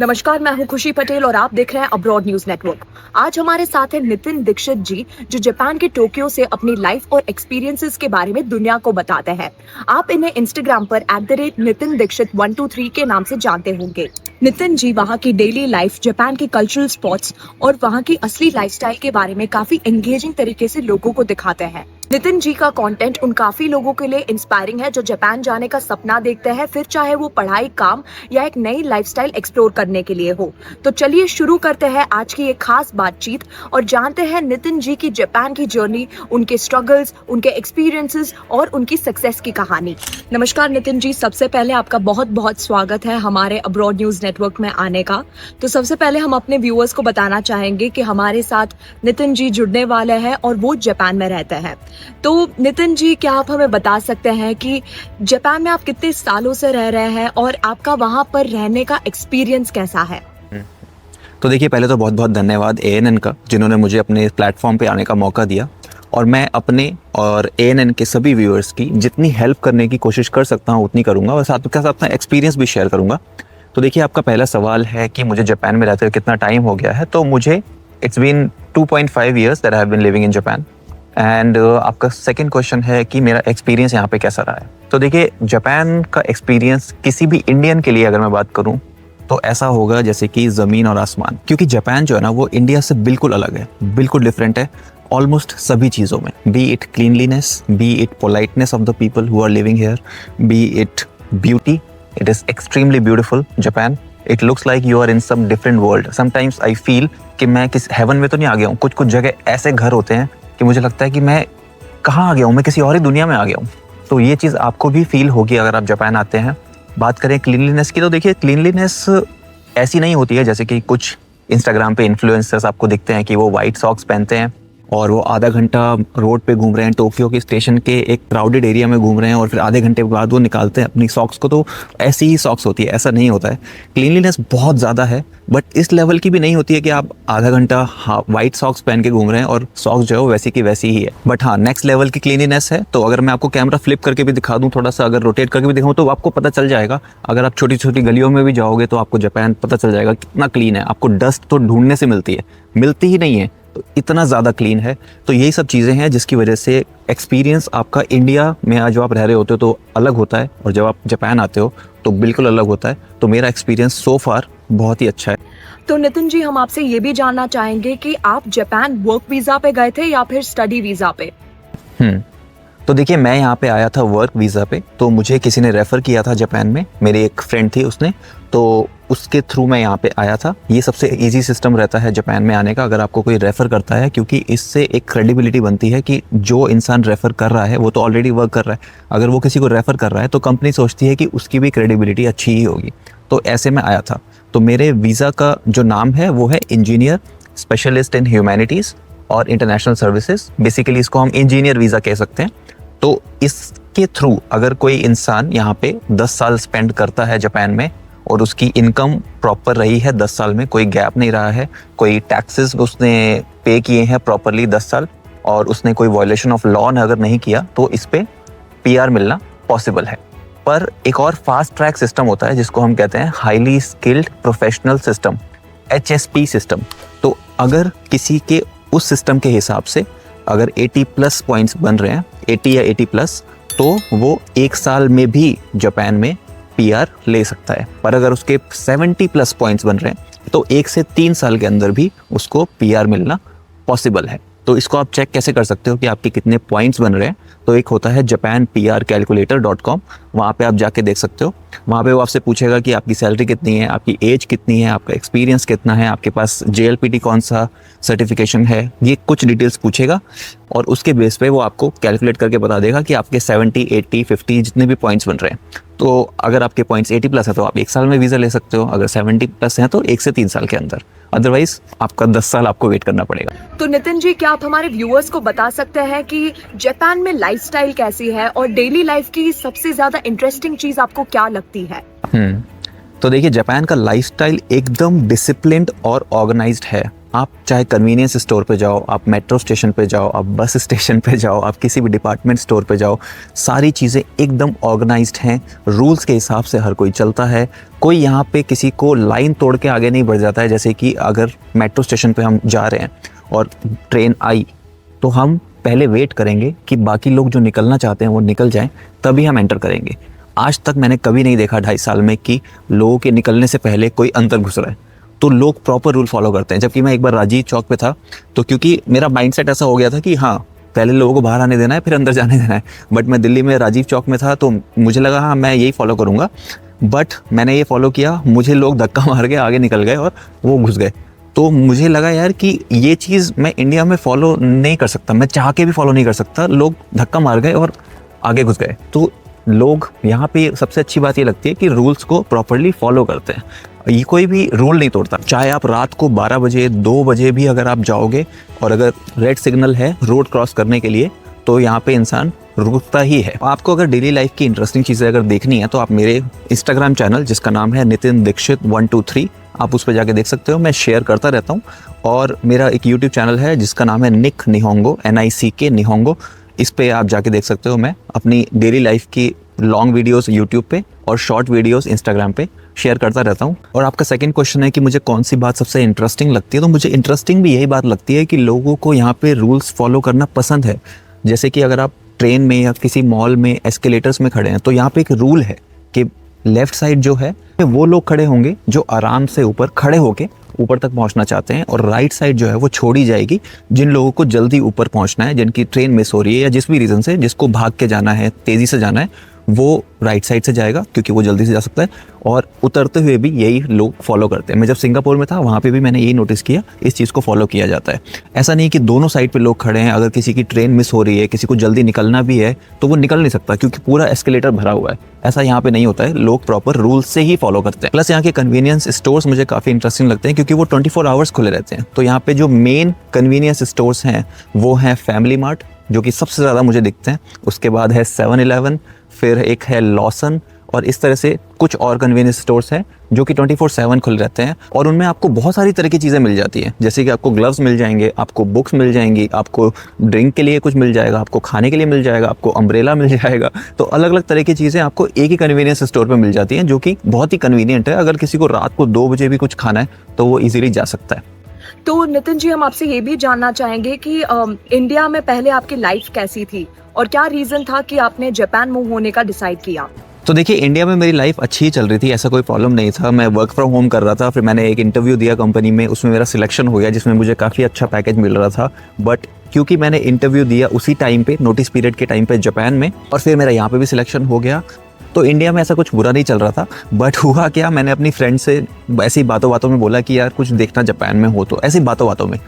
नमस्कार, मैं हूं खुशी पटेल और आप देख रहे हैं अब्रॉड न्यूज नेटवर्क। आज हमारे साथ है नितिन दीक्षित जी, जो जापान के टोक्यो से अपनी लाइफ और एक्सपीरियंसेस के बारे में दुनिया को बताते हैं। आप इन्हें इंस्टाग्राम पर @नितिन दीक्षित 123 के नाम से जानते होंगे। नितिन जी वहाँ की डेली लाइफ, जापान के कल्चरल स्पॉट्स और वहाँ की असली लाइफस्टाइल के बारे में काफी एंगेजिंग तरीके से लोगों को दिखाते हैं। नितिन जी का कंटेंट उन काफी लोगों के लिए इंस्पायरिंग है जो जापान जाने का सपना देखते हैं, फिर चाहे वो पढ़ाई, काम या एक नई लाइफस्टाइल एक्सप्लोर करने के लिए हो। तो चलिए शुरू करते हैं आज की एक खास बातचीत और जानते हैं नितिन जी की जापान की जर्नी, उनके स्ट्रगल्स, उनके एक्सपीरियंसेस और उनकी सक्सेस की कहानी। नमस्कार नितिन जी, सबसे पहले आपका बहुत बहुत स्वागत है हमारे अब्रॉड न्यूज नेटवर्क में आने का। तो सबसे पहले हम अपने व्यूअर्स को बताना चाहेंगे कि हमारे साथ नितिन जी जुड़ने वाले हैं और वो जापान में रहते हैं। तो नितिन जी, क्या आप हमें बता सकते हैं कि जापान में आप कितने सालों से रह रहे हैं और आपका वहां पर रहने का एक्सपीरियंस कैसा है? तो देखिए, पहले तो बहुत बहुत धन्यवाद ANN का, जिन्होंने मुझे अपने प्लेटफॉर्म पे आने का मौका दिया और मैं अपने और ANN के सभी व्यूअर्स की जितनी हेल्प करने की कोशिश कर सकता हूँ उतनी करूँगा और साथ के साथ अपना एक्सपीरियंस भी शेयर करूँगा। तो देखिए, आपका पहला सवाल है कि मुझे जापान में रहते हुए कितना टाइम हो गया है। तो मुझे it's been 2.5 years that I have been living in Japan. And आपका सेकंड क्वेश्चन है कि मेरा एक्सपीरियंस यहाँ पे कैसा रहा है। तो देखिए, जापान का एक्सपीरियंस किसी भी इंडियन के लिए अगर मैं बात करूँ तो ऐसा होगा जैसे कि ज़मीन और आसमान, क्योंकि जापान जो है ना वो इंडिया से बिल्कुल अलग है, बिल्कुल डिफरेंट है ऑलमोस्ट सभी चीज़ों में। Be it cleanliness, be it politeness of the people who are living here, be it beauty, it is extremely beautiful Japan. It looks like you are in some different world. Sometimes I feel कि मैं किस haven में तो नहीं आ गया हूँ। कुछ कुछ जगह ऐसे घर होते हैं कि मुझे लगता है कि मैं कहाँ आ गया हूँ, मैं किसी और ही दुनिया में आ गया हूँ। तो ये चीज़ आपको भी फील होगी अगर आप जापान आते हैं। बात करें क्लीनलीनेस की, तो देखिए क्लीनलीनेस ऐसी नहीं होती है जैसे कि कुछ इंस्टाग्राम पे इन्फ्लुएंसर्स आपको दिखते हैं कि वो वाइट सॉक्स पहनते हैं और वो आधा घंटा रोड पे घूम रहे हैं, टोक्यो के स्टेशन के एक क्राउडेड एरिया में घूम रहे हैं और फिर आधे घंटे बाद वो निकालते हैं अपनी सॉक्स को। तो ऐसी ही सॉक्स होती है, ऐसा नहीं होता है। क्लीनलीनेस बहुत ज़्यादा है, बट इस लेवल की भी नहीं होती है कि आप आधा घंटा वाइट सॉक्स पहन के घूम रहे हैं और सॉक्स जो है वो वैसी की वैसी ही है। बट हाँ, नेक्स्ट लेवल की क्लीनलीनेस है। तो अगर मैं आपको कैमरा फ्लिप करके भी दिखा दूँ, थोड़ा सा अगर रोटेट करके भी दिखाऊँ, तो आपको पता चल जाएगा। अगर आप छोटी छोटी गलियों में भी जाओगे तो आपको जापान पता चल जाएगा कितना क्लीन है। आपको डस्ट तो ढूंढने से मिलती है, मिलती ही नहीं है, तो इतना ज़्यादा क्लीन है। तो यही सब चीज़ें हैं जिसकी वजह से एक्सपीरियंस आपका इंडिया में जो आप रह रहे होते हो तो अलग होता है और जब आप जापान आते हो तो बिल्कुल अलग होता है। तो मेरा एक्सपीरियंस सो फार बहुत ही अच्छा है। तो नितिन जी, हम आपसे ये भी जानना चाहेंगे कि आप जापान वर्क वीजा पे गए थे या फिर स्टडी वीजा पे? तो देखिए, मैं यहाँ पे आया था वर्क वीज़ा पे। तो मुझे किसी ने रेफ़र किया था जापान में, मेरी एक फ्रेंड थी उसने, तो उसके थ्रू मैं यहाँ पे आया था। ये सबसे इजी सिस्टम रहता है जापान में आने का, अगर आपको कोई रेफ़र करता है, क्योंकि इससे एक क्रेडिबिलिटी बनती है कि जो इंसान रेफ़र कर रहा है वो तो ऑलरेडी वर्क कर रहा है। अगर वो किसी को रेफ़र कर रहा है तो कंपनी सोचती है कि उसकी भी क्रेडिबिलिटी अच्छी ही होगी। तो ऐसे में आया था। तो मेरे वीज़ा का जो नाम है वो है इंजीनियर स्पेशलिस्ट इन ह्यूमैनिटीज़ और इंटरनेशनल सर्विसेज। बेसिकली इसको हम इंजीनियर वीज़ा कह सकते हैं। तो इसके थ्रू अगर कोई इंसान यहाँ पे 10 साल स्पेंड करता है जापान में और उसकी इनकम प्रॉपर रही है 10 साल में, कोई गैप नहीं रहा है, कोई टैक्सेस उसने पे किए हैं प्रॉपरली 10 साल और उसने कोई वायलेशन ऑफ लॉ अगर नहीं किया, तो इस पे PR मिलना पॉसिबल है। पर एक और फास्ट ट्रैक सिस्टम होता है जिसको हम कहते हैं highly skilled professional system, HSP system. तो अगर किसी के उस सिस्टम के हिसाब से अगर 80+ पॉइंट्स बन रहे हैं, 80 या 80+, तो वो 1 साल में भी जापान में PR ले सकता है। पर अगर उसके 70+ पॉइंट्स बन रहे हैं तो 1 से 3 साल के अंदर भी उसको PR मिलना पॉसिबल है। तो इसको आप चेक कैसे कर सकते हो कि आपके कितने पॉइंट्स बन रहे हैं? तो एक होता है japanprcalculator.com, वहाँ पे आप जाके देख सकते हो। वहाँ पे वो आपसे पूछेगा कि आपकी सैलरी कितनी है, आपकी एज कितनी है, आपका एक्सपीरियंस कितना है, आपके पास JLPT कौन सा सर्टिफिकेशन है, ये कुछ डिटेल्स पूछेगा और उसके बेस पे वो आपको कैलकुलेट करके बता देगा कि आपके 70, 80, 50 जितने भी पॉइंट्स बन रहे हैं। तो अगर आपके पॉइंट्स 80+ है तो आप 1 साल में वीज़ा ले सकते हो, अगर 70+ हैं तो 1 से 3 साल के अंदर, अदरवाइज आपका 10 साल आपको वेट करना पड़ेगा। तो नितिन जी, क्या आप हमारे व्यूअर्स को बता सकते हैं कि जापान में लाइफस्टाइल कैसी है और डेली लाइफ की सबसे ज्यादा इंटरेस्टिंग चीज आपको क्या लगती है? तो देखिए, जापान का लाइफस्टाइल एकदम डिसिप्लिन्ड और ऑर्गेनाइज्ड है। आप चाहे कन्वीनियंस स्टोर पे जाओ, आप मेट्रो स्टेशन पे जाओ, आप बस स्टेशन पे जाओ, आप किसी भी डिपार्टमेंट स्टोर पे जाओ, सारी चीज़ें एकदम ऑर्गेनाइज्ड हैं, रूल्स के हिसाब से हर कोई चलता है। कोई यहाँ पे किसी को लाइन तोड़ के आगे नहीं बढ़ जाता है। जैसे कि अगर मेट्रो स्टेशन पे हम जा रहे हैं और ट्रेन आई तो हम पहले वेट करेंगे कि बाकी लोग जो निकलना चाहते हैं वो निकल जाएं, तभी हम एंटर करेंगे। आज तक मैंने कभी नहीं देखा 2.5 साल में कि लोगों के निकलने से पहले कोई अंदर घुस रहा है। तो लोग प्रॉपर रूल फॉलो करते हैं। जबकि मैं एक बार राजीव चौक पे था, तो क्योंकि मेरा माइंडसेट ऐसा हो गया था कि हाँ, पहले लोगों को बाहर आने देना है फिर अंदर जाने देना है। बट मैं दिल्ली में राजीव चौक में था, तो मुझे लगा हाँ मैं यही फॉलो करूँगा। बट मैंने ये फॉलो किया, मुझे लोग धक्का मार के आगे निकल गए और वो घुस गए। तो मुझे लगा यार कि ये चीज़ मैं इंडिया में फॉलो नहीं कर सकता, मैं चाह के भी फॉलो नहीं कर सकता। लोग धक्का मार गए और आगे घुस गए। तो लोग यहाँ पे सबसे अच्छी बात ये लगती है कि रूल्स को प्रॉपरली फॉलो करते हैं। ये कोई भी रूल नहीं तोड़ता। चाहे आप रात को 12 बजे 2 बजे भी अगर आप जाओगे और अगर रेड सिग्नल है रोड क्रॉस करने के लिए, तो यहाँ पे इंसान रुकता ही है। आपको अगर डेली लाइफ की इंटरेस्टिंग चीज़ें अगर देखनी है तो आप मेरे इंस्टाग्राम चैनल जिसका नाम है नितिन दीक्षित 123, आप उस पर जाके देख सकते हो। मैं शेयर करता रहता हूँ। और मेरा एक यूट्यूब चैनल है जिसका नाम है निक निहोंगो, NICK निहोंगो। इस पे आप जाके देख सकते हो। मैं अपनी डेली लाइफ की लॉन्ग वीडियोस यूट्यूब पे और शॉर्ट वीडियोस इंस्टाग्राम पे शेयर करता रहता हूँ। और आपका सेकंड क्वेश्चन है कि मुझे कौन सी बात सबसे इंटरेस्टिंग लगती है, तो मुझे इंटरेस्टिंग भी यही बात लगती है कि लोगों को यहाँ पे रूल्स फॉलो करना पसंद है। जैसे कि अगर आप ट्रेन में या किसी मॉल में एस्केलेटर्स में खड़े हैं, तो यहाँ पे एक रूल है कि लेफ्ट साइड जो है वो लोग खड़े होंगे जो आराम से ऊपर खड़े होके ऊपर तक पहुंचना चाहते हैं, और राइट साइड जो है वो छोड़ी जाएगी जिन लोगों को जल्दी ऊपर पहुंचना है, जिनकी ट्रेन मिस हो रही है या जिस भी रीज़न से जिसको भाग के जाना है, तेज़ी से जाना है, वो राइट साइड से जाएगा क्योंकि वो जल्दी से जा सकता है। और उतरते हुए भी यही लोग फॉलो करते हैं। मैं जब सिंगापुर में था वहाँ पे भी मैंने यही नोटिस किया, इस चीज़ को फॉलो किया जाता है। ऐसा नहीं कि दोनों साइड पे लोग खड़े हैं, अगर किसी की ट्रेन मिस हो रही है, किसी को जल्दी निकलना भी है तो वो निकल नहीं सकता क्योंकि पूरा एस्केलेटर भरा हुआ है। ऐसा यहाँ पे नहीं होता है। लोग प्रॉपर रूल्स से ही फॉलो करते हैं। प्लस यहाँ के कन्वीनियंस स्टोर्स मुझे काफ़ी इंटरेस्टिंग लगते हैं क्योंकि वो 24 आवर्स खुले रहते हैं। तो यहाँ पे जो मेन कन्वीनियंस स्टोर्स हैं वो हैं फैमिली मार्ट, जो कि सबसे ज़्यादा मुझे दिखते हैं। उसके बाद है 7-Eleven, फिर एक है लॉसन, और इस तरह से कुछ और कन्वीनियंस स्टोर्स हैं जो कि 24/7 खुले रहते हैं। और उनमें आपको बहुत सारी तरह की चीज़ें मिल जाती हैं। जैसे कि आपको ग्लव्स मिल जाएंगे, आपको बुक्स मिल जाएंगी, आपको ड्रिंक के लिए कुछ मिल जाएगा, आपको खाने के लिए मिल जाएगा, आपको अम्ब्रेला मिल जाएगा। तो अलग अलग तरह की चीज़ें आपको एक ही कन्वीनियंस स्टोर पर मिल जाती हैं, जो कि बहुत ही कन्वीनियंट है। अगर किसी को रात को 2 बजे भी कुछ खाना है तो वो ईजिली जा सकता है। तो नितिन जी, हम आपसे ये भी जानना चाहेंगे कि इंडिया में पहले आपकी लाइफ कैसी थी और क्या रीजन था कि आपने जापान मूव होने का डिसाइड किया? तो देखिए, इंडिया में मेरी लाइफ अच्छी ही चल रही थी, ऐसा कोई प्रॉब्लम नहीं था। मैं वर्क फ्रॉम होम कर रहा था, फिर मैंने एक इंटरव्यू दिया कंपनी में, उसमें मेरा सिलेक्शन हो गया जिसमें मुझे काफ़ी अच्छा पैकेज मिल रहा था। बट क्योंकि मैंने इंटरव्यू दिया उसी टाइम पे, नोटिस पीरियड के टाइम पे जापान में, और फिर मेरा यहाँ पे भी सिलेक्शन हो गया, तो इंडिया में ऐसा कुछ बुरा नहीं चल रहा था। बट हुआ क्या, मैंने अपनी फ्रेंड से ऐसी बातों बातों में बोला कि यार कुछ देखना जापान में हो, तो ऐसी बातों बातों में,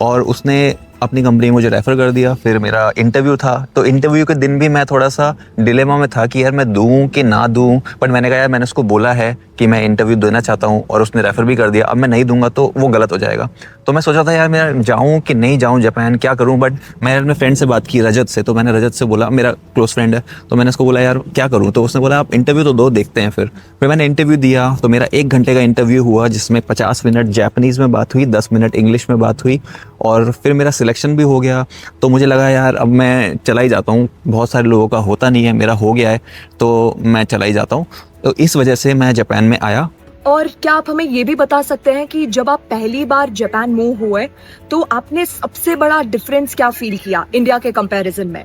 और उसने अपनी कंपनी मुझे रेफ़र कर दिया। फिर मेरा इंटरव्यू था, तो इंटरव्यू के दिन भी मैं थोड़ा सा डिलेमा में था कि यार मैं दूँ कि ना दूँ। बट मैंने कहा यार, मैंने उसको बोला है कि मैं इंटरव्यू देना चाहता हूँ और उसने रेफ़र भी कर दिया, अब मैं नहीं दूंगा तो वो गलत हो जाएगा। तो मैं सोचा था यार मैं जाऊँ कि नहीं जाऊँ जापान, क्या करूँ। बट मैंने अपने फ्रेंड से बात की, रजत से, तो मैंने रजत से बोला, मेरा क्लोज फ्रेंड है, तो मैंने उसको बोला यार क्या करूँ। तो उसने बोला आप इंटरव्यू तो दो, देखते हैं। फिर मैंने इंटरव्यू दिया, तो मेरा 1 घंटे का इंटरव्यू हुआ जिसमें 50 मिनट जापानीज़ में बात हुई, 10 मिनट इंग्लिश में बात हुई, और फिर मेरा सिलेक्शन भी हो गया। तो मुझे लगा यार अब मैं चला ही जाता हूँ, बहुत सारे लोगों का होता नहीं है, मेरा हो गया है तो मैं चला ही जाता हूँ। तो इस वजह से मैं जापान में आया। और क्या आप हमें ये भी बता सकते हैं कि जब आप पहली बार जापान मूव हुए तो आपने सबसे बड़ा डिफरेंस क्या फील किया इंडिया के कंपैरिजन में?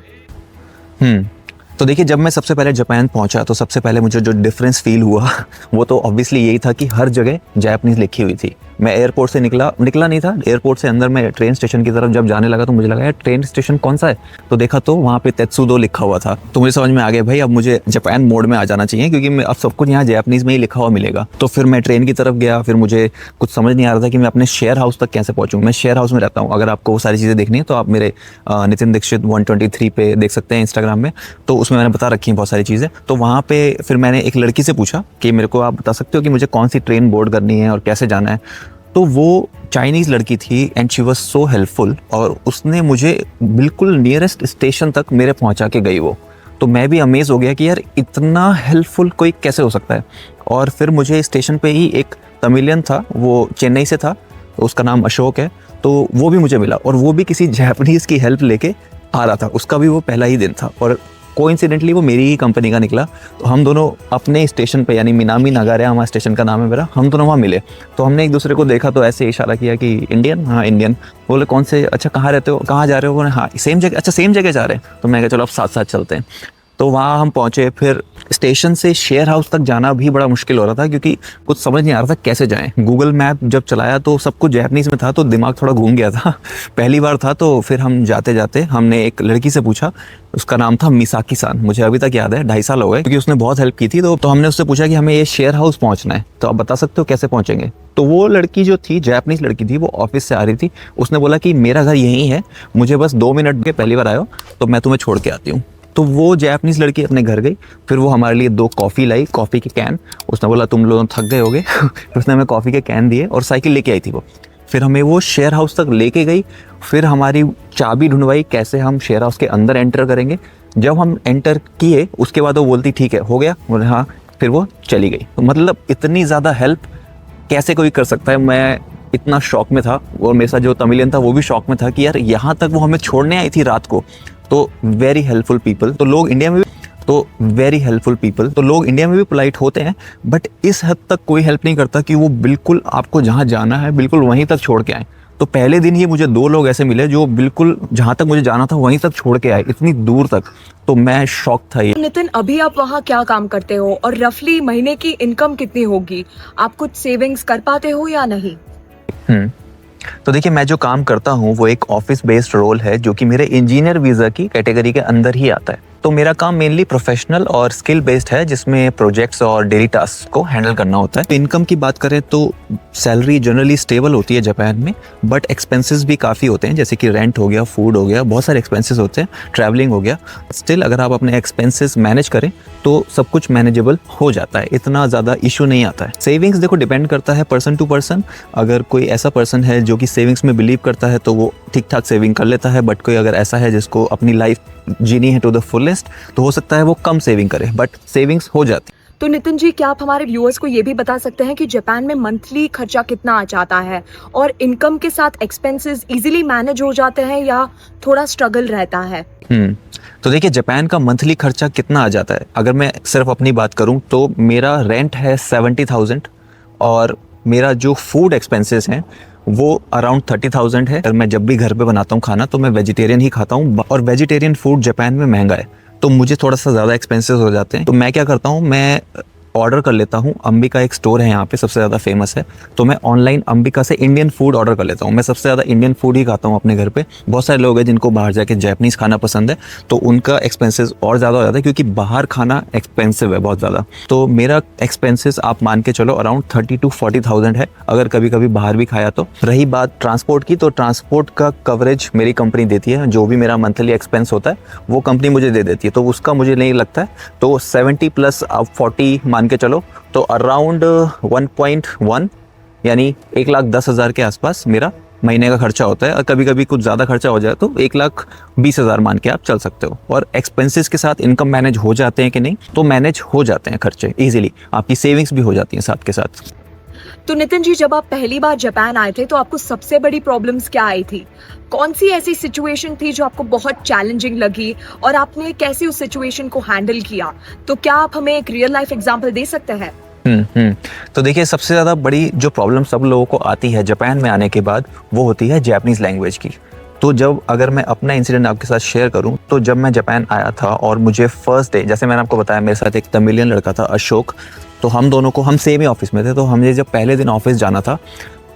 तो देखिए, जब मैं सबसे पहले जापान पहुंचा तो सबसे पहले मुझे जो डिफरेंस फील हुआ वो तो ऑब्वियसली यही था कि हर जगह जापानीज़ लिखी हुई थी। मैं एयरपोर्ट से निकला नहीं था, एयरपोर्ट से अंदर मैं ट्रेन स्टेशन की तरफ जब जाने लगा तो मुझे लगा यार ट्रेन स्टेशन कौन सा है, तो देखा तो वहाँ पे तेत्सुदो लिखा हुआ था। तो मुझे समझ में आ गया भाई अब मुझे जापान मोड में आ जाना चाहिए, क्योंकि अब सब कुछ यहाँ जापानीज़ में ही लिखा हुआ मिलेगा। तो फिर मैं ट्रेन की तरफ गया, फिर मुझे कुछ समझ नहीं आ रहा था कि मैं अपने शेयर हाउस तक कैसे पहुँचूँ। मैं शेयर हाउस में रहता हूँ, अगर आपको वो सारी चीज़ें देखनी है तो आप मेरे नितिन दीक्षित 123 पे देख सकते हैं इंस्टाग्राम में, तो उसमें मैंने बता रखी हैं बहुत सारी चीज़ें। तो वहाँ पे फिर मैंने एक लड़की से पूछा कि मेरे को आप बता सकते हो कि मुझे कौन सी ट्रेन बोर्ड करनी है और कैसे जाना है। तो वो चाइनीज़ लड़की थी and she was so helpful, और उसने मुझे बिल्कुल नियरेस्ट स्टेशन तक मेरे पहुँचा के गई वो। तो मैं भी अमेज़ हो गया कि यार इतना हेल्पफुल कोई कैसे हो सकता है। और फिर मुझे स्टेशन पे ही एक तमिलियन था, वो चेन्नई से था, उसका नाम अशोक है, तो वो भी मुझे मिला और वो भी किसी जापानीज़ की हेल्प लेके आ रहा था। उसका भी वो पहला ही दिन था और कोइंसिडेंटली वो मेरी ही कंपनी का निकला। तो हम दोनों अपने स्टेशन पे, यानी मिनामी नागायामा स्टेशन का नाम है मेरा, हम दोनों वहाँ मिले। तो हमने एक दूसरे को देखा तो ऐसे इशारा किया कि इंडियन, हाँ इंडियन। बोले कौन से, अच्छा कहाँ रहते हो, कहाँ जा रहे हो? बोले हाँ सेम जगह, अच्छा सेम जगह जा रहे हैं। तो मैं कहा चलो अब साथ साथ चलते हैं। तो वहाँ हम पहुँचे। फिर स्टेशन से शेयर हाउस तक जाना भी बड़ा मुश्किल हो रहा था क्योंकि कुछ समझ नहीं आ रहा था कैसे जाएं। गूगल मैप जब चलाया तो सब कुछ जैपनीज़ में था, तो दिमाग थोड़ा घूम गया था। पहली बार था। तो फिर हम जाते जाते हमने एक लड़की से पूछा, उसका नाम था मिसाकी सान, मुझे अभी तक याद है, 2.5 साल हो गए, क्योंकि उसने बहुत हेल्प की थी। तो हमने उससे पूछा कि हमें ये शेयर हाउस पहुँचना है, तो आप बता सकते हो कैसे पहुँचेंगे? तो वो लड़की जो थी, जापानीज़ लड़की थी, वो ऑफिस से आ रही थी। उसने बोला कि मेरा घर यहीं है, मुझे बस 2 मिनट के, पहली बार आयो तो मैं तुम्हें छोड़ के आती हूँ। तो वो जापानीज़ लड़की अपने घर गई। फिर वो हमारे लिए 2 कॉफ़ी लाई, कॉफ़ी के कैन। उसने बोला तुम लोग थक गए होगे। फिर उसने हमें कॉफ़ी के कैन दिए और साइकिल लेके आई थी वो। फिर हमें वो शेयर हाउस तक लेके गई। फिर हमारी चाबी ढूंढवाई कैसे हम शेयर हाउस के अंदर एंटर करेंगे। जब हम एंटर किए उसके बाद वो बोलती ठीक है हो गया, बोले हाँ। फिर वो चली गई। तो मतलब इतनी ज़्यादा हेल्प कैसे कोई कर सकता है? मैं इतना शॉक में था और मेरे साथ जो तमिलियन था वो भी शॉक में था कि यार यहाँ तक वो हमें छोड़ने आई थी रात को। तो वेरी हेल्पफुल पीपल। तो लोग इंडिया में भी पोलाइट होते हैं, बट इस हद तक कोई हेल्प नहीं करता कि वो बिल्कुल आपको जहाँ जाना है बिल्कुल वहीं तक छोड़ के आए। तो पहले दिन ही मुझे 2 लोग ऐसे मिले जो बिल्कुल जहाँ तक मुझे जाना था वहीं तक छोड़ के आए, इतनी दूर तक। तो मैं शॉक था ये। नितिन, अभी आप वहाँ क्या काम करते हो और रफली महीने की इनकम कितनी होगी? आप कुछ सेविंग्स कर पाते हो या नहीं? तो देखिए, मैं जो काम करता हूँ वो एक ऑफिस बेस्ड रोल है जो कि मेरे इंजीनियर वीज़ा की कैटेगरी के अंदर ही आता है। तो मेरा काम मेनली प्रोफेशनल और स्किल बेस्ड है, जिसमें प्रोजेक्ट्स और डेली टास्क को हैंडल करना होता है। इनकम की बात करें तो सैलरी जनरली स्टेबल होती है जापान में, बट एक्सपेंसेस भी काफ़ी होते हैं, जैसे कि रेंट हो गया, फूड हो गया, बहुत सारे एक्सपेंसेस होते हैं, ट्रैवलिंग हो गया। स्टिल अगर आप अपने एक्सपेंसेस मैनेज करें तो सब कुछ मैनेजेबल हो जाता है, इतना ज़्यादा इशू नहीं आता है। सेविंग्स देखो डिपेंड करता है पर्सन टू पर्सन। अगर कोई ऐसा पर्सन है जो कि सेविंग्स में बिलीव करता है तो वो ठीक ठाक सेविंग कर लेता है, बट कोई अगर ऐसा है जिसको अपनी लाइफ जीनी है टू द फुलेस्ट, तो हो सकता है वो कम सेविंग करे, बट सेविंग्स हो जाती। तो नितिन जी, क्या आप हमारे व्यूअर्स को ये भी बता सकते हैं कि जापान में मंथली खर्चा कितना आ जाता है और इनकम के साथ एक्सपेंसेस इजीली मैनेज हो जाते हैं या थोड़ा स्ट्रगल रहता है? तो देखिए, जापान का मंथली खर्चा कितना आ जाता है, अगर मैं सिर्फ अपनी बात करूं तो मेरा रेंट है 70,000 और मेरा जो फूड एक्सपेंसेस हैं वो अराउंड 30,000 है। मैं जब भी घर पे बनाता हूँ खाना तो मैं वेजिटेरियन ही खाता हूँ, और वेजिटेरियन फूड जापान में महंगा है, तो मुझे थोड़ा सा ज़्यादा एक्सपेंसेस हो जाते हैं। तो मैं क्या करता हूँ, मैं ऑर्डर कर लेता हूँ। अंबिका एक स्टोर है यहाँ पे, सबसे ज़्यादा फेमस है, तो मैं ऑनलाइन अंबिका से इंडियन फूड ऑर्डर कर लेता हूँ। मैं सबसे ज़्यादा इंडियन फूड ही खाता हूँ अपने घर पे। बहुत सारे लोग हैं जिनको बाहर जाके जैपनीज़ खाना पसंद है, तो उनका एक्सपेंसेस और ज़्यादा हो जाता है क्योंकि बाहर खाना एक्सपेंसिव है बहुत ज़्यादा। तो मेरा एक्सपेंसेस आप मान के चलो अराउंड 30 to 40,000 है, अगर कभी कभी बाहर भी खाया तो। रही बात ट्रांसपोर्ट की, तो ट्रांसपोर्ट का कवरेज मेरी कंपनी देती है, जो भी मेरा मंथली एक्सपेंस होता है वो कंपनी मुझे दे देती है, तो उसका मुझे नहीं लगता है। तो 70 प्लस आप 40 मान के चलो, तो अराउंड 1.1 यानी 1,10,000 के आसपास मेरा महीने का खर्चा होता है। और कभी कभी कुछ ज़्यादा खर्चा हो जाए तो 1,20,000 मान के आप चल सकते हो। और एक्सपेंसेस के साथ इनकम मैनेज हो जाते हैं कि नहीं, तो मैनेज हो जाते हैं खर्चे इजीली, आपकी सेविंग्स भी हो जाती हैं साथ के साथ। तो नितिन जी, जब आप पहली बार जापान आए थे तो आपको सबसे बड़ी प्रॉब्लम्स क्या आई थी? कौन सी ऐसी सिचुएशन थी जो आपको बहुत चैलेंजिंग लगी और आपने कैसे उस सिचुएशन को हैंडल किया? तो क्या आप हमें एक रियल लाइफ एग्जांपल दे सकते हैं? तो देखिए, सबसे ज़्यादा बड़ी जो प्रॉब्लम सब लोगों को आती है जापान में आने के बाद, वो होती है जापानीज़ लैंग्वेज की। तो जब अगर मैं अपना इंसिडेंट आपके साथ शेयर करूं, तो जब मैं जापान आया था और मुझे फर्स्ट डे, जैसे मैंने आपको बताया मेरे साथ एक तमिलियन लड़का था अशोक, तो हम सेम ही ऑफिस में थे। तो हमने जब पहले दिन ऑफिस जाना था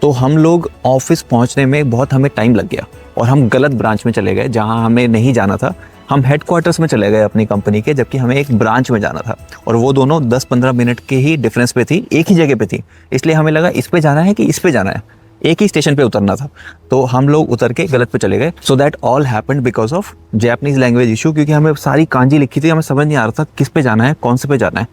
तो हम लोग ऑफिस पहुंचने में बहुत हमें टाइम लग गया और हम गलत ब्रांच में चले गए जहां हमें नहीं जाना था। हम हेडक्वार्टर्स में चले गए अपनी कंपनी के, जबकि हमें एक ब्रांच में जाना था, और वो दोनों 10-15 मिनट के ही डिफरेंस पे थी, एक ही जगह पे थी। इसलिए हमें लगा इस पे जाना है कि इस पे जाना है, एक ही स्टेशन पे उतरना था, तो हम लोग उतर के गलत पे चले गए। So that all happened because of Japanese language issue, क्योंकि हमें सारी कांजी लिखी थी, हमें समझ नहीं आ रहा था किस पे जाना है, कौन से पे जाना है।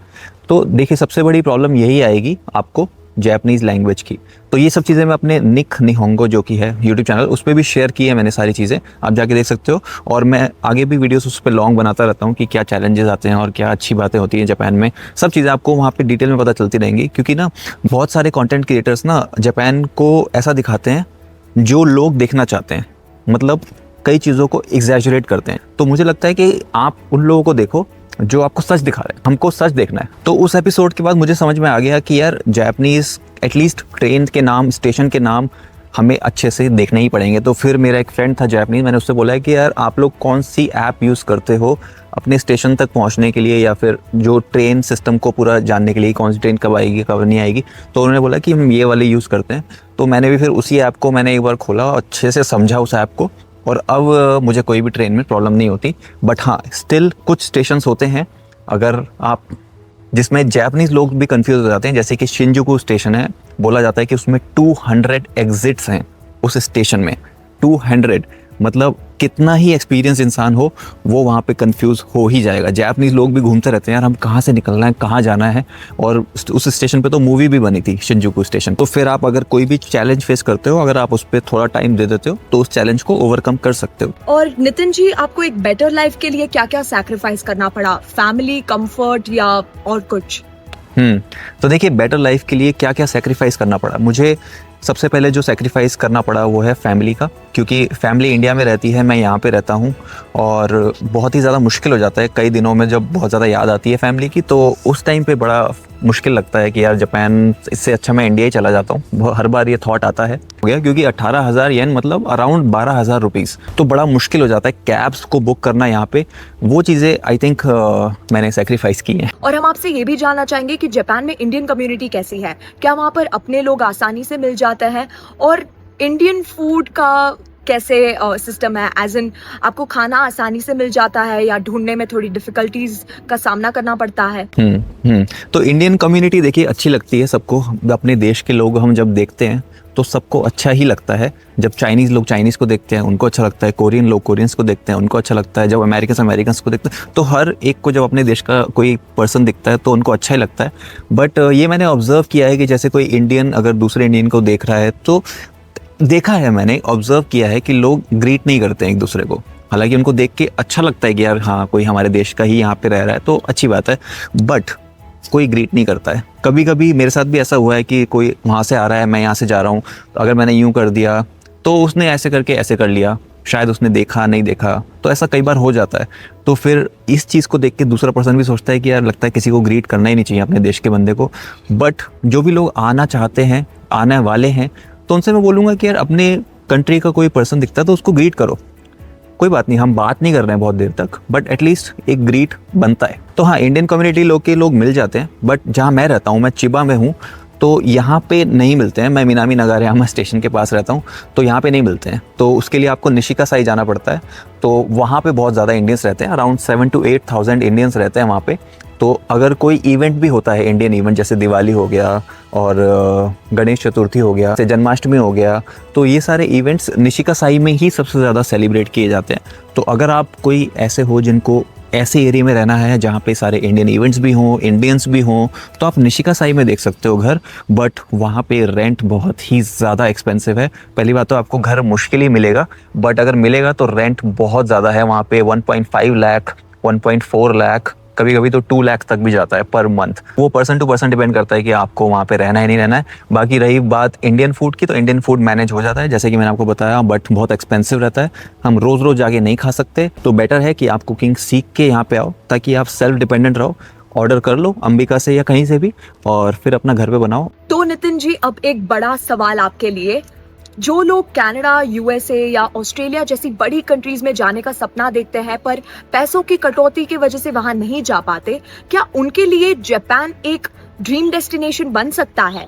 तो देखिए, सबसे बड़ी प्रॉब्लम यही आएगी आपको जापानीज़ लैंग्वेज की। तो ये सब चीज़ें मैं अपने निक निहोंगो जो कि है यूट्यूब चैनल, उस पर भी शेयर की है मैंने सारी चीज़ें, आप जाके देख सकते हो। और मैं आगे भी वीडियोस उस पर लॉन्ग बनाता रहता हूँ कि क्या चैलेंजेस आते हैं और क्या अच्छी बातें होती हैं जापान में। सब चीज़ें आपको वहाँ पे डिटेल में पता चलती रहेंगी, क्योंकि ना बहुत सारे कंटेंट क्रिएटर्स ना जापान को ऐसा दिखाते हैं जो लोग देखना चाहते हैं, मतलब कई चीज़ों को एग्जैजरेट करते हैं। तो मुझे लगता है कि आप उन लोगों को देखो जो आपको सच दिखा रहे हैं, हमको सच देखना है। तो उस एपिसोड के बाद मुझे समझ में आ गया कि यार जापानीज़ एटलीस्ट ट्रेन के नाम, स्टेशन के नाम हमें अच्छे से देखने ही पड़ेंगे। तो फिर मेरा एक फ्रेंड था जापानीज़, मैंने उससे बोला है कि यार आप लोग कौन सी ऐप यूज़ करते हो अपने स्टेशन तक पहुंचने के लिए, या फिर जो ट्रेन सिस्टम को पूरा जानने के लिए, कौन सी ट्रेन कब आएगी कब नहीं आएगी। तो उन्होंने बोला कि हम ये वाले यूज़ करते हैं। तो मैंने भी फिर उसी ऐप को मैंने एक बार खोला, अच्छे से समझा उस ऐप को, और अब मुझे कोई भी ट्रेन में प्रॉब्लम नहीं होती। बट हाँ, स्टिल कुछ स्टेशंस होते हैं अगर आप, जिसमें जापानीज़ लोग भी कंफ्यूज हो जाते हैं। जैसे कि शिंजुकू स्टेशन है, बोला जाता है कि उसमें 200 एग्जिट्स हैं उस स्टेशन में। 200 मतलब कितना ही एक्सपीरियंस इंसान हो वो वहाँ पे कंफ्यूज हो ही जाएगा। जापानीज़ लोग भी घूमते रहते हैं यार, हम कहाँ से निकलना है, कहाँ जाना है। और उस स्टेशन पे तो मूवी भी बनी थी, शिंजुकू स्टेशन। तो फिर आप अगर कोई भी चैलेंज फेस करते हो, अगर आप उस पर थोड़ा टाइम दे देते हो तो उस चैलेंज को ओवरकम कर सकते हो। और नितिन जी, आपको एक बेटर लाइफ के लिए क्या क्या सैक्रिफाइस करना पड़ा? फैमिली, कंफर्ट या और कुछ? तो देखिए, बेटर लाइफ के लिए क्या क्या सेक्रीफाइस करना पड़ा मुझे। सबसे पहले जो सेक्रीफाइस करना पड़ा वो है फैमिली का, क्योंकि फैमिली इंडिया में रहती है, मैं यहाँ पे रहता हूँ, और बहुत ही ज़्यादा मुश्किल हो जाता है कई दिनों में जब बहुत ज़्यादा याद आती है फैमिली की। तो उस टाइम पे बड़ा मुश्किल लगता है कि यार जापान, इससे अच्छा मैं इंडिया ही चला जाता हूँ। हर बार ये थॉट आता है हो गया, क्योंकि 18,000 येन मतलब अराउंड 12,000 रुपीज़, तो बड़ा मुश्किल हो जाता है कैब्स को बुक करना यहाँ पे। वो चीज़ें आई थिंक मैंने सेक्रीफाइस की हैं। और हम आपसे ये भी जानना चाहेंगे कि जापान में इंडियन कम्युनिटी कैसी है? क्या वहाँ पर अपने लोग आसानी से मिल जाते हैं? और इंडियन फूड का कैसे सिस्टम है? एज इन, आपको खाना आसानी से मिल जाता है या ढूंढने में थोड़ी डिफिकल्टीज का सामना करना पड़ता है? तो इंडियन कम्युनिटी देखिए अच्छी लगती है सबको। अपने देश के लोग हम जब देखते हैं तो सबको अच्छा ही लगता है। जब चाइनीज़ लोग चाइनीज़ को देखते हैं उनको अच्छा लगता है, कोरियन लोग कोरियंस को देखते हैं उनको अच्छा लगता है, जब अमेरिकन को देखते हैं, तो हर एक को जब अपने देश का कोई पर्सन दिखता है तो उनको अच्छा ही लगता है। बट ये मैंने ऑब्जर्व किया है कि जैसे कोई इंडियन अगर दूसरे इंडियन को देख रहा है, तो देखा है मैंने, ऑब्जर्व किया है कि लोग ग्रीट नहीं करते हैं एक दूसरे को। हालांकि उनको देख के अच्छा लगता है कि यार हाँ, कोई हमारे देश का ही यहाँ पे रह रहा है तो अच्छी बात है, बट कोई ग्रीट नहीं करता है। कभी कभी मेरे साथ भी ऐसा हुआ है कि कोई वहाँ से आ रहा है, मैं यहाँ से जा रहा हूँ, तो अगर मैंने यूँ कर दिया तो उसने ऐसे करके ऐसे कर लिया, शायद उसने देखा नहीं देखा, तो ऐसा कई बार हो जाता है। तो फिर इस चीज़ को देख के दूसरा पर्सन भी सोचता है कि यार लगता है किसी को ग्रीट करना ही नहीं चाहिए अपने देश के बंदे को। बट जो भी लोग आना चाहते हैं, आने वाले हैं, तो उनसे मैं बोलूँगा कि यार अपने कंट्री का कोई पर्सन दिखता है तो उसको ग्रीट करो। कोई बात नहीं, हम बात नहीं कर रहे हैं बहुत देर तक, बट एटलीस्ट एक ग्रीट बनता है। तो हाँ, इंडियन कम्युनिटी लोग मिल जाते हैं, बट जहाँ मैं रहता हूँ, मैं चिबा में हूँ, तो यहाँ पे नहीं मिलते हैं। मैं मिनामी नगारियामा स्टेशन के पास रहता हूँ, तो यहाँ पे नहीं मिलते हैं। तो उसके लिए आपको निशिकासाई जाना पड़ता है। तो वहाँ पे बहुत ज़्यादा इंडियंस रहते हैं, अराउंड 7,000 to 8,000 इंडियंस रहते हैं वहाँ पे। तो अगर कोई इवेंट भी होता है, इंडियन इवेंट, जैसे दिवाली हो गया और गणेश चतुर्थी हो गया, जन्माष्टमी हो गया, तो ये सारे इवेंट्स निशिकासाई में ही सबसे ज़्यादा सेलिब्रेट किए जाते हैं। तो अगर आप कोई ऐसे हो जिनको ऐसे एरिया में रहना है जहाँ पे सारे इंडियन इवेंट्स भी हों, इंडियंस भी हों, तो आप निशिकासाई में देख सकते हो घर। बट वहाँ पे रेंट बहुत ही ज़्यादा एक्सपेंसिव है। पहली बात तो आपको घर मुश्किल ही मिलेगा, बट अगर मिलेगा तो रेंट बहुत ज़्यादा है वहाँ पे। 1.5 लाख, 1.4 लाख, कभी कभी तो 2 लाख तक भी जाता है पर मंथ। वो पर्सन टू पर्सन डिपेंड करता है कि आपको वहाँ पे रहना है नहीं रहना है। बाकी रही बात इंडियन फूड की, तो इंडियन फूड मैनेज हो जाता है जैसे कि मैंने आपको बताया, बट बहुत एक्सपेंसिव रहता है। हम रोज़ रोज़ जाके नहीं खा सकते, तो बेटर है कि आप कुकिंग सीख के यहाँ पे आओ, ताकि आप सेल्फ डिपेंडेंट रहो। ऑर्डर कर लो अंबिका से या कहीं से भी, और फिर अपना घर पे बनाओ। तो नितिन जी, अब एक बड़ा सवाल आपके लिए। जो लोग कनाडा, यूएसए या ऑस्ट्रेलिया जैसी बड़ी कंट्रीज में जाने का सपना देखते हैं पर पैसों की कटौती की वजह से वहां नहीं जा पाते, क्या उनके लिए जापान एक ड्रीम डेस्टिनेशन बन सकता है?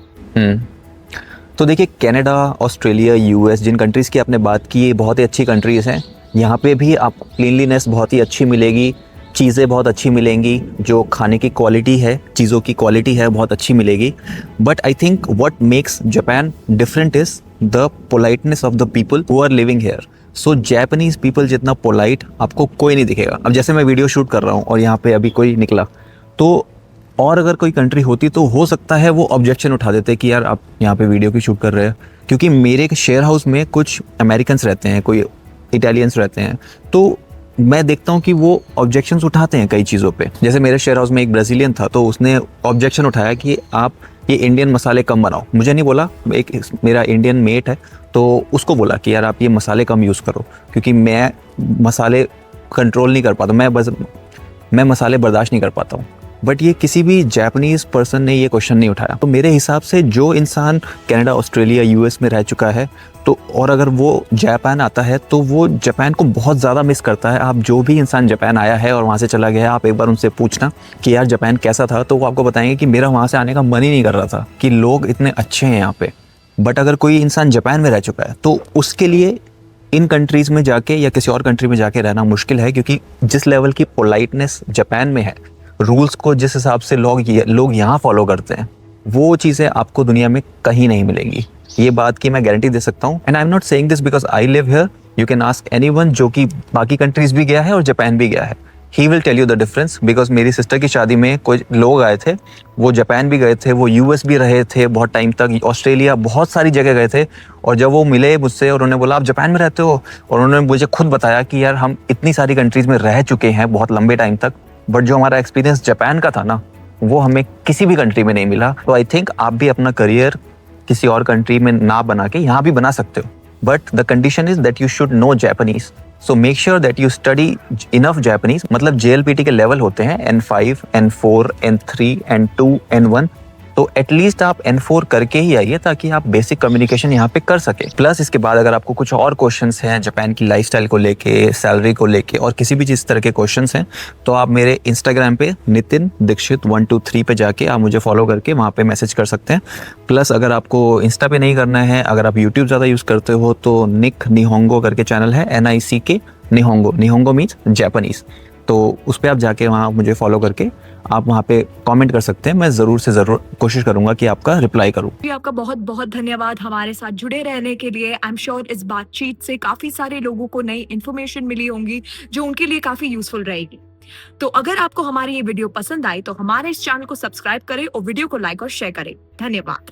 तो देखिए, कनाडा, ऑस्ट्रेलिया, यूएस, जिन कंट्रीज़ की आपने बात की, ये बहुत ही अच्छी कंट्रीज़ हैं। यहाँ पे भी आपको क्लीनलीनेस बहुत ही अच्छी मिलेगी, चीज़ें बहुत अच्छी मिलेंगी, जो खाने की क्वालिटी है, चीज़ों की क्वालिटी है, बहुत अच्छी मिलेगी। But I think what makes Japan different is the politeness of the people who are living here. So Japanese people जितना पोलाइट आपको कोई नहीं दिखेगा। अब जैसे मैं वीडियो शूट कर रहा हूँ और यहाँ पे अभी कोई निकला, तो और अगर कोई कंट्री होती तो हो सकता है वो ऑब्जेक्शन उठा देते कि यार आप यहाँ पे वीडियो की शूट कर रहे हैं, क्योंकि मेरे शेयर हाउस में कुछ अमेरिकन्स रहते हैं, कोई इटालियंस रहते हैं, तो मैं देखता हूँ कि वो ऑब्जेक्शंस उठाते हैं कई चीज़ों पे। जैसे मेरे शेयर हाउस में एक ब्राज़ीलियन था, तो उसने ऑब्जेक्शन उठाया कि आप ये इंडियन मसाले कम बनाओ। मुझे नहीं बोला, एक मेरा इंडियन मेट है, तो उसको बोला कि यार आप ये मसाले कम यूज़ करो, क्योंकि मैं मसाले कंट्रोल नहीं कर पाता, मैं मसाले बर्दाश्त नहीं कर पाता हूँ। बट ये किसी भी जापानीज़ पर्सन ने ये क्वेश्चन नहीं उठाया। तो मेरे हिसाब से जो इंसान कनाडा, ऑस्ट्रेलिया, यूएस में रह चुका है, तो और अगर वो जापान आता है तो वो जापान को बहुत ज़्यादा मिस करता है। आप जो भी इंसान जापान आया है और वहाँ से चला गया है, आप एक बार उनसे पूछना कि यार जापान कैसा था, तो वो आपको बताएंगे कि मेरा वहाँ से आने का मन ही नहीं कर रहा था, कि लोग इतने अच्छे हैं यहाँ पे। बट अगर कोई इंसान जापान में रह चुका है तो उसके लिए इन कंट्रीज़ में जाके या किसी और कंट्री में जाके रहना मुश्किल है, क्योंकि जिस लेवल की पोलाइटनेस जापान में है, रूल्स को जिस हिसाब से लोग यहाँ फॉलो करते हैं, वो चीज़ें आपको दुनिया में कहीं नहीं मिलेंगी। ये बात की मैं गारंटी दे सकता हूँ। And I am not saying this because I live here, you can ask anyone जो कि बाकी कंट्रीज भी गया है और जापान भी गया है, he will tell you the difference. Because मेरी सिस्टर की शादी में कुछ लोग आए थे, वो जापान भी गए थे, वो यूएस भी रहे थे बहुत टाइम तक, ऑस्ट्रेलिया, बहुत सारी जगह गए थे। और जब वो मिले मुझसे और उन्होंने बोला आप जापान में रहते हो, और उन्होंने मुझे खुद बताया कि यार हम इतनी सारी कंट्रीज में रह चुके हैं बहुत लंबे टाइम तक, बट जो हमारा एक्सपीरियंस जापान का था ना, वो हमें किसी भी कंट्री में नहीं मिला। तो आई थिंक आप भी अपना करियर किसी और कंट्री में ना बना के यहाँ भी बना सकते हो, but the condition is that you should know Japanese. So make sure that you study enough Japanese. मतलब JLPT के लेवल होते हैं N5, N4, N3, N2, N1, तो एटलीस्ट आप N4 करके ही आइए, ताकि आप बेसिक कम्युनिकेशन यहाँ पे कर सके। प्लस इसके बाद अगर आपको कुछ और क्वेश्चंस हैं जापान की लाइफस्टाइल को लेके, सैलरी को लेके, और किसी भी चीज़ तरह के क्वेश्चंस हैं, तो आप मेरे इंस्टाग्राम पे नितिन दीक्षित 123 पे जाके आप मुझे फॉलो करके वहाँ पे मैसेज कर सकते हैं। प्लस अगर आपको इंस्टा पे नहीं करना है, अगर आप यूट्यूब ज़्यादा यूज़ करते हो, तो निक निहोंगो करके चैनल है, NICK निहोंगो, निहोंगो मीन्स जापानीज़। तो उस पर आप जाके वहाँ मुझे फॉलो करके आप वहाँ पे कमेंट कर सकते हैं। मैं ज़रूर से ज़रूर कोशिश करूँगा कि आपका रिप्लाई करूँ। जी, आपका बहुत बहुत धन्यवाद हमारे साथ जुड़े रहने के लिए। आई एम श्योर इस बातचीत से काफी सारे लोगों को नई इन्फॉर्मेशन मिली होंगी जो उनके लिए काफी यूजफुल रहेगी। तो अगर आपको हमारी ये वीडियो पसंद आई तो हमारे इस चैनल को सब्सक्राइब करें और वीडियो को लाइक और शेयर करें। धन्यवाद।